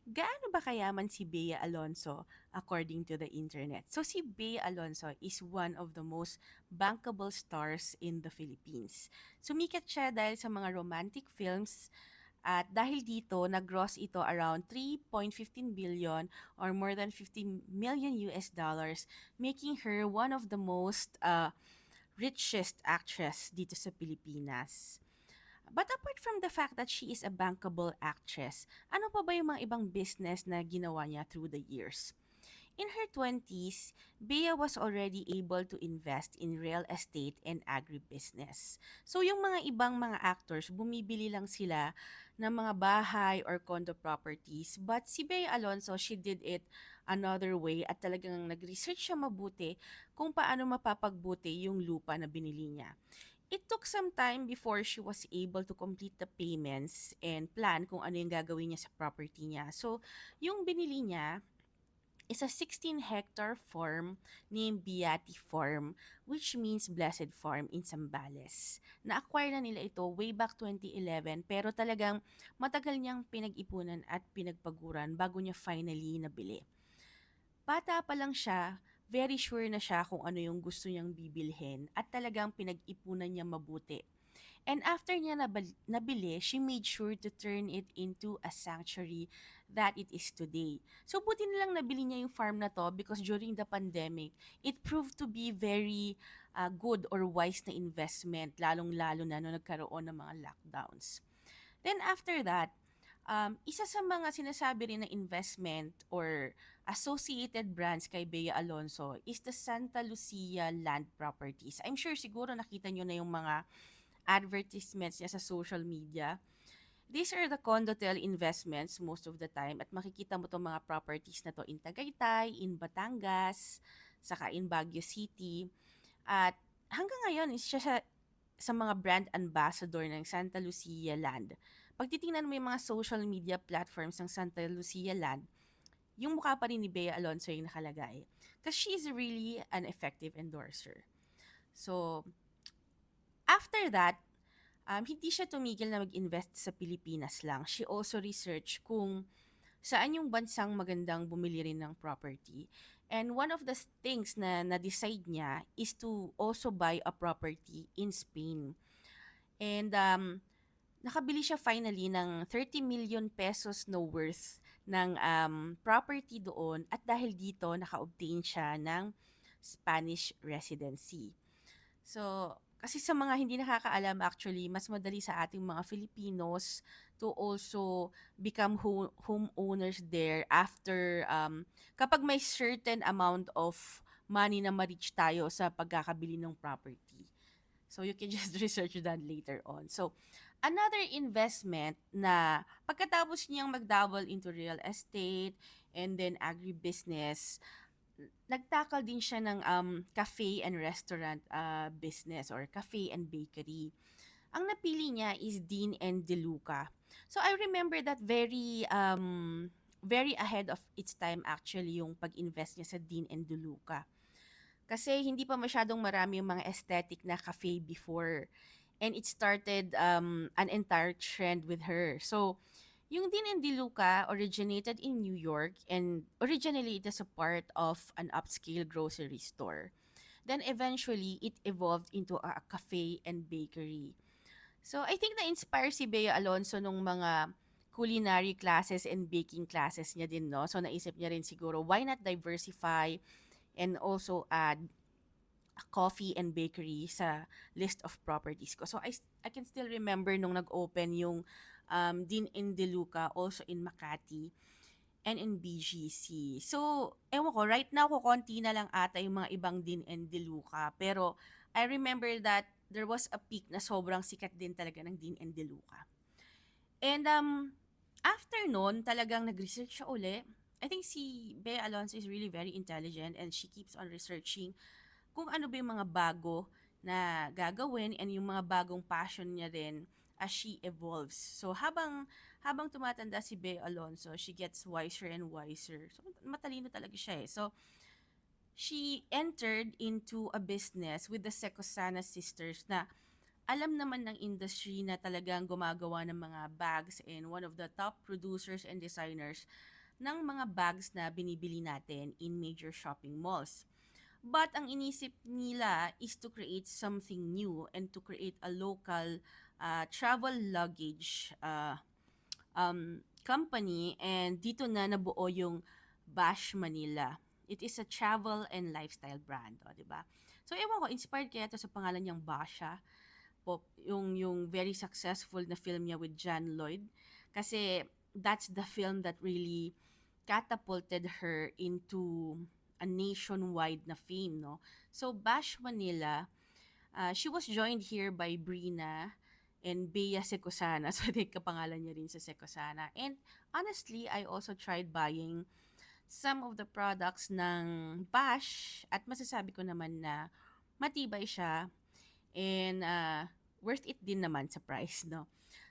Gaano ba kayaman si Bea Alonso according to the internet? So si Bea Alonso is one of the most bankable stars in the Philippines. Sumikat siya dahil sa mga romantic films at dahil dito nag-gross ito around 3.15 billion or more than 50 million US dollars, making her one of the most richest actress dito sa Pilipinas. But apart from the fact that she is a bankable actress, ano pa ba yung mga ibang business na ginawa niya through the years? In her 20s, Bea was already able to invest in real estate and agribusiness. So yung mga ibang mga actors, bumibili lang sila ng mga bahay or condo properties. But si Bea Alonso, she did it another way at talagang nag-research siya mabuti kung paano mapapagbuti yung lupa na binili niya. It took some time before she was able to complete the payments and plan kung ano yung gagawin niya sa property niya. So, yung binili niya is a 16-hectare farm named Biati Farm, which means Blessed Farm in Zambales. Na-acquire na nila ito way back 2011 pero talagang matagal niyang pinag-ipunan at pinagpaguran bago niya finally nabili. Bata pa lang siya, very sure na siya kung ano yung gusto niyang bibilhin at talagang pinag-ipunan niya mabuti. And after niya nabili, she made sure to turn it into a sanctuary that it is today. So buti na lang nabili niya yung farm na to because during the pandemic, it proved to be very good or wise na investment, lalong-lalo na nung nagkaroon ng mga lockdowns. Then after that, isa sa mga sinasabi rin na investment or associated brands kay Bea Alonso is the Santa Lucia Land Properties. I'm sure siguro nakita nyo na yung mga advertisements niya sa social media. These are the condotel investments most of the time at makikita mo itong mga properties na to in Tagaytay, in Batangas, saka in Baguio City. At hanggang ngayon, is siya sa mga brand ambassador ng Santa Lucia Land. Pag titingnan mo yung mga social media platforms ng Santa Lucia Land, yung mukha pa rin ni Bea Alonso yung nakalagay. Because she is really an effective endorser. So, after that, hindi siya tumigil na mag-invest sa Pilipinas lang. She also researched kung saan yung bansang magandang bumili rin ng property. And one of the things na na-decide niya is to also buy a property in Spain. And nakabili siya finally ng 30 million pesos no worth ng property doon at dahil dito naka-obtain siya ng Spanish residency. So, kasi sa mga hindi nakakaalam actually, mas madali sa ating mga Filipinos to also become homeowners there after kapag may certain amount of money na ma-reach tayo sa pagkakabili ng property. So you can just research that later on. So another investment na pagkatapos niyang mag-dabble into real estate and then agribusiness, nagtakal din siya ng cafe and restaurant business or cafe and bakery. Ang napili niya is Dean and DeLuca. So I remember that very ahead of its time actually yung pag-invest niya sa Dean and DeLuca. Kasi hindi pa masyadong marami yung mga aesthetic na cafe before. And it started an entire trend with her. So, yung Din and DeLuca originated in New York and originally it is a part of an upscale grocery store. Then eventually, it evolved into a cafe and bakery. So, I think na-inspire si Bea Alonso nung mga culinary classes and baking classes niya din, no? So, naisip niya rin siguro, why not diversify and also add a coffee and bakery sa list of properties ko. So I can still remember nung nag-open yung Din in DeLuca also in Makati and in BGC. So, ewan ko, right now ko konti na lang ata yung mga ibang Din and DeLuca. Pero I remember that there was a peak na sobrang sikat din talaga ng Din and DeLuca. And after nun, talagang nag-research siya uli. I think si Bea Alonso is really very intelligent and she keeps on researching kung ano ba yung mga bago na gagawin and yung mga bagong passion niya din as she evolves. So habang tumatanda si Bea Alonso, she gets wiser and wiser. So matalino talaga siya eh. So she entered into a business with the Secosana sisters na alam naman ng industry na talagang gumagawa ng mga bags and one of the top producers and designers ng mga bags na binibili natin in major shopping malls. But ang inisip nila is to create something new and to create a local travel luggage company, and dito na nabuo yung Bash Manila. It is a travel and lifestyle brand, o, 'di ba? So ewan ko, inspired kaya to sa pangalan niyang Basha, yung very successful na film niya with John Lloyd, kasi that's the film that really catapulted her into a nationwide na fame, no? So Bash Manila, she was joined here by Brina and Bea Secosana. So, kapangalan niya rin sa Secosana. And honestly, I also tried buying some of the products ng Bash at masasabi ko naman na matibay siya and worth it din naman sa price, no?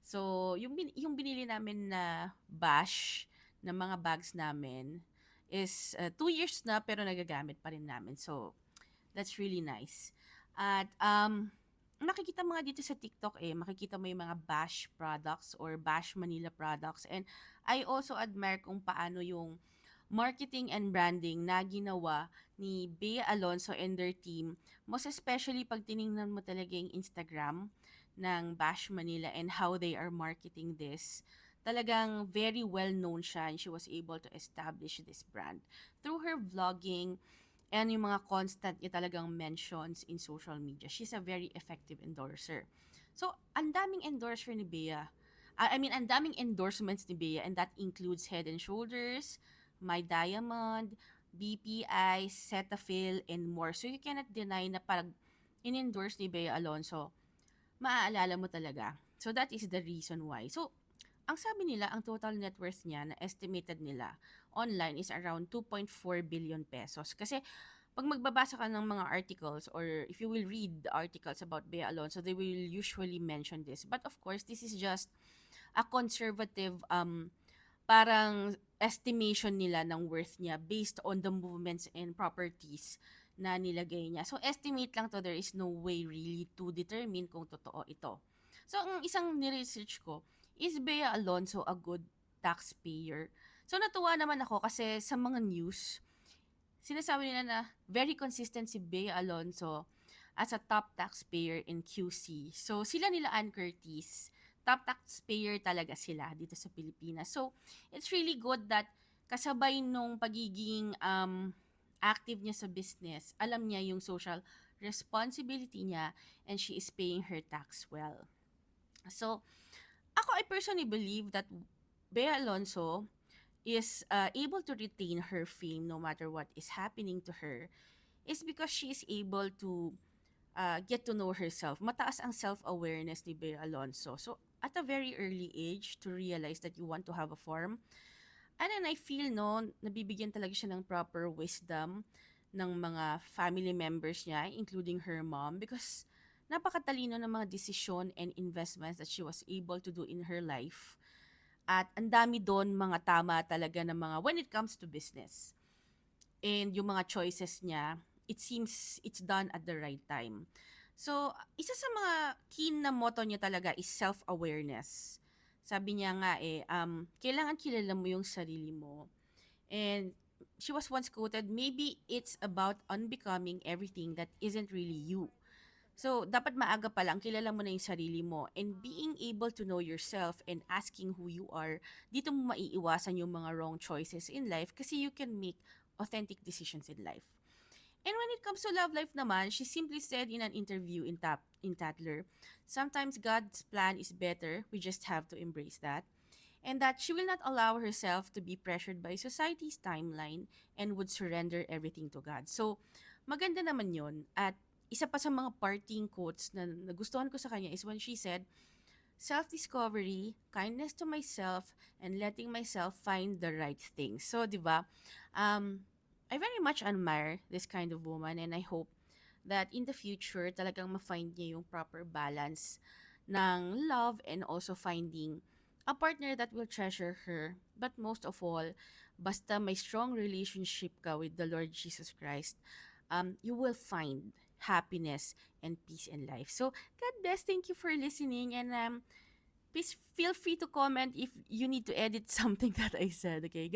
So, yung binili namin na Bash na mga bags namin is 2 years na pero nagagamit pa rin namin. So, that's really nice. At nakikita mo nga dito sa TikTok makikita mo yung mga Bash products or Bash Manila products. And I also admire kung paano yung marketing and branding na ginawa ni Bea Alonso and their team. Most especially pag tiningnan mo talaga yung Instagram ng Bash Manila and how they are marketing this. Talagang very well known siya and she was able to establish this brand through her vlogging and yung mga constant niya talagang mentions in social media. She's a very effective endorser. So, ang daming endorser ni Bea. I mean, ang daming endorsements ni Bea, and that includes Head and Shoulders, My Diamond, BPI, Cetaphil, and more. So, you cannot deny na pag in-endorse ni Bea Alonso, maaalala mo talaga. So, that is the reason why. So, ang sabi nila, ang total net worth niya na estimated nila online is around 2.4 billion pesos. Kasi pag magbabasa ka ng mga articles or if you will read the articles about Bea Alonso, they will usually mention this. But of course, this is just a conservative parang estimation nila ng worth niya based on the movements and properties na nilagay niya. So estimate lang to, there is no way really to determine kung totoo ito. So ang isang ni-research ko, is Bea Alonso a good taxpayer? So natuwa naman ako kasi sa mga news, sinasabi nila na very consistent si Bea Alonso as a top taxpayer in QC. So sila nila Ann Curtis, top taxpayer talaga sila dito sa Pilipinas. So it's really good that kasabay nung pagiging active niya sa business, alam niya yung social responsibility niya and she is paying her tax well. So, I personally believe that Bea Alonso is able to retain her fame no matter what is happening to her is because she is able to get to know herself. Mataas ang self-awareness ni Bea Alonso. So, at a very early age, to realize that you want to have a farm. And then I feel, no, nabibigyan talaga siya ng proper wisdom ng mga family members niya, including her mom, because napakatalino ng mga desisyon and investments that she was able to do in her life. At ang dami doon mga tama talaga ng mga when it comes to business. And yung mga choices niya, it seems it's done at the right time. So, isa sa mga key na motto niya talaga is self-awareness. Sabi niya nga kailangan kilala mo yung sarili mo. And she was once quoted, maybe it's about unbecoming everything that isn't really you. So, dapat maaga pa lang, kilala mo na yung sarili mo. And being able to know yourself and asking who you are, dito mo maiiwasan yung mga wrong choices in life kasi you can make authentic decisions in life. And when it comes to love life naman, she simply said in an interview in Tatler, sometimes God's plan is better, we just have to embrace that. And that she will not allow herself to be pressured by society's timeline and would surrender everything to God. So, maganda naman yun. At isa pa sa mga parting quotes na nagustuhan ko sa kanya is when she said, self-discovery, kindness to myself, and letting myself find the right thing. So, di ba? I very much admire this kind of woman and I hope that in the future talagang ma-find niya yung proper balance ng love and also finding a partner that will treasure her. But most of all, basta may strong relationship ka with the Lord Jesus Christ, you will find happiness, and peace in life. So, God bless. Thank you for listening. And please feel free to comment if you need to edit something that I said. Okay.